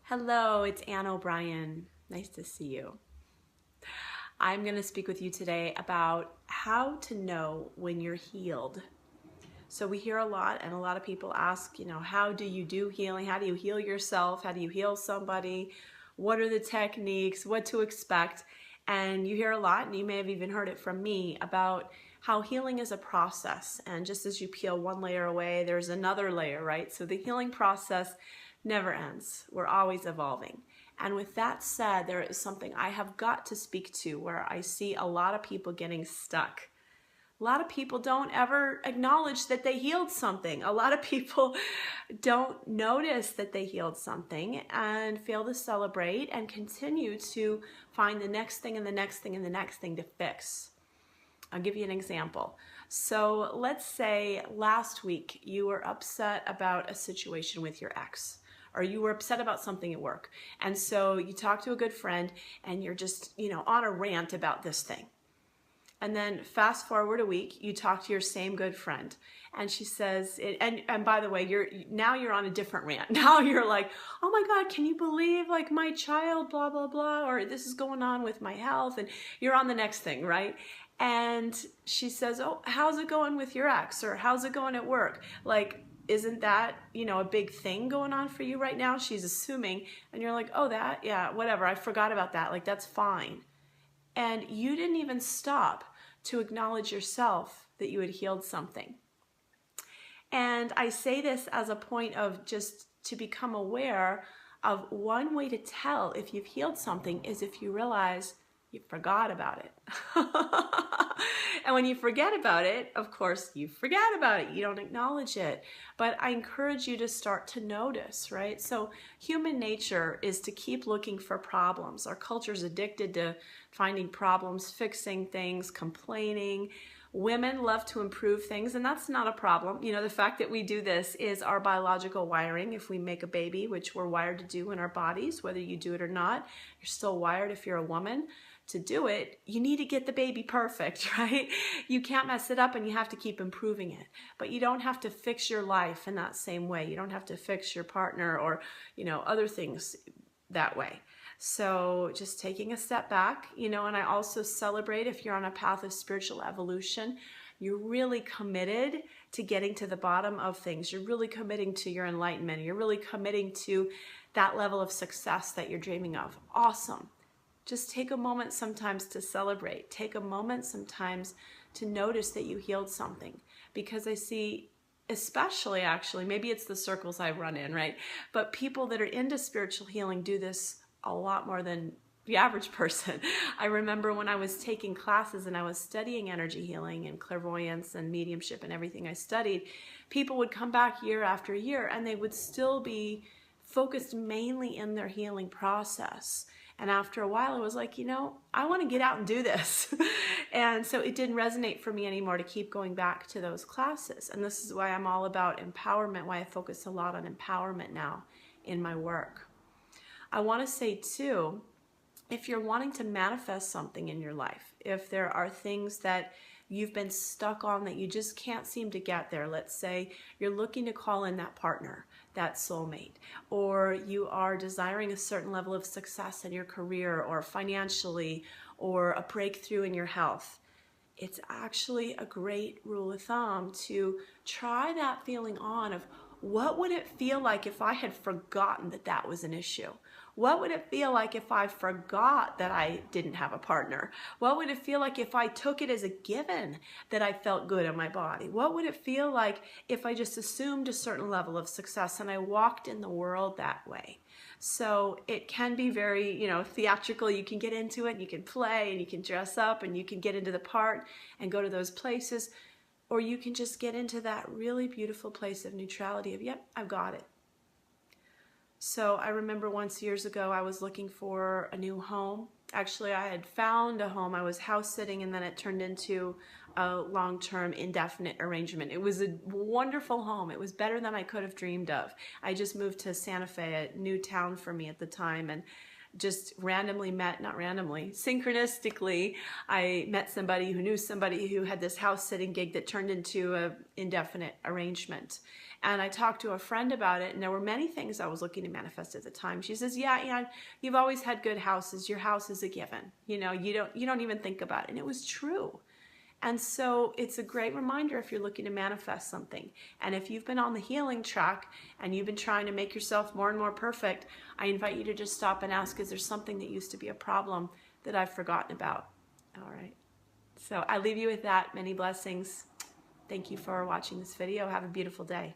Hello, it's Ann O'Brien. Nice to see you. I'm going to speak with you today about how to know when you're healed. So we hear a lot, and a lot of people ask, how do you do healing? How do you heal yourself? How do you heal somebody? What are the techniques? What to expect? And you hear a lot, and you may have even heard it from me, about how healing is a process. And just as you peel one layer away, there's another layer, right? So the healing process never ends. We're always evolving. And with that said, there is something I have got to speak to where I see a lot of people getting stuck. A lot of people don't ever acknowledge that they healed something. A lot of people don't notice that they healed something and fail to celebrate and continue to find the next thing and the next thing and the next thing to fix. I'll give you an example. So let's say last week you were upset about a situation with your ex, or you were upset about something at work. And so you talk to a good friend and you're just, on a rant about this thing. And then fast forward a week, you talk to your same good friend and she says, and by the way, you're on a different rant. Now you're like, oh my God, can you believe my child, blah, blah, blah, or this is going on with my health, and you're on the next thing, right? And she says, oh, how's it going with your ex? Or how's it going at work? Isn't that, a big thing going on for you right now? She's assuming, and you're like, oh, that, yeah, whatever. I forgot about that. That's fine. And you didn't even stop to acknowledge yourself that you had healed something. And I say this as a point of just to become aware of one way to tell if you've healed something is if you realize you forgot about it. And when you forget about it, of course, you forget about it. You don't acknowledge it. But I encourage you to start to notice, right? So human nature is to keep looking for problems. Our culture's addicted to finding problems, fixing things, complaining. Women love to improve things, and that's not a problem. The fact that we do this is our biological wiring. If we make a baby, which we're wired to do in our bodies, whether you do it or not, you're still wired if you're a woman. To do it, you need to get the baby perfect, right? You can't mess it up and you have to keep improving it. But you don't have to fix your life in that same way. You don't have to fix your partner or, other things that way. So just taking a step back, and I also celebrate if you're on a path of spiritual evolution, you're really committed to getting to the bottom of things. You're really committing to your enlightenment. You're really committing to that level of success that you're dreaming of. Awesome. Just take a moment sometimes to celebrate. Take a moment sometimes to notice that you healed something. Because I see, especially actually, maybe it's the circles I run in, right? But people that are into spiritual healing do this a lot more than the average person. I remember when I was taking classes and I was studying energy healing and clairvoyance and mediumship and everything I studied, people would come back year after year and they would still be focused mainly in their healing process. And after a while, I was like, I want to get out and do this. And so it didn't resonate for me anymore to keep going back to those classes. And this is why I'm all about empowerment, why I focus a lot on empowerment now in my work. I want to say too, if you're wanting to manifest something in your life, if there are things that you've been stuck on that you just can't seem to get there. Let's say you're looking to call in that partner, that soulmate, or you are desiring a certain level of success in your career or financially, or a breakthrough in your health. It's actually a great rule of thumb to try that feeling on of what would it feel like if I had forgotten that that was an issue? What would it feel like if I forgot that I didn't have a partner? What would it feel like if I took it as a given that I felt good in my body? What would it feel like if I just assumed a certain level of success and I walked in the world that way? So it can be very, theatrical. You can get into it and you can play and you can dress up and you can get into the part and go to those places. Or you can just get into that really beautiful place of neutrality of, yep, I've got it. So I remember once years ago, I was looking for a new home. Actually, I had found a home. I was house sitting and then it turned into a long-term indefinite arrangement. It was a wonderful home. It was better than I could have dreamed of. I just moved to Santa Fe, a new town for me at the time, and just randomly met, not randomly, synchronistically, I met somebody who knew somebody who had this house sitting gig that turned into an indefinite arrangement. And I talked to a friend about it, and there were many things I was looking to manifest at the time. She says, yeah, you've always had good houses. Your house is a given. You don't even think about it. And it was true. And so it's a great reminder if you're looking to manifest something. And if you've been on the healing track and you've been trying to make yourself more and more perfect, I invite you to just stop and ask, is there something that used to be a problem that I've forgotten about? All right. So I leave you with that. Many blessings. Thank you for watching this video. Have a beautiful day.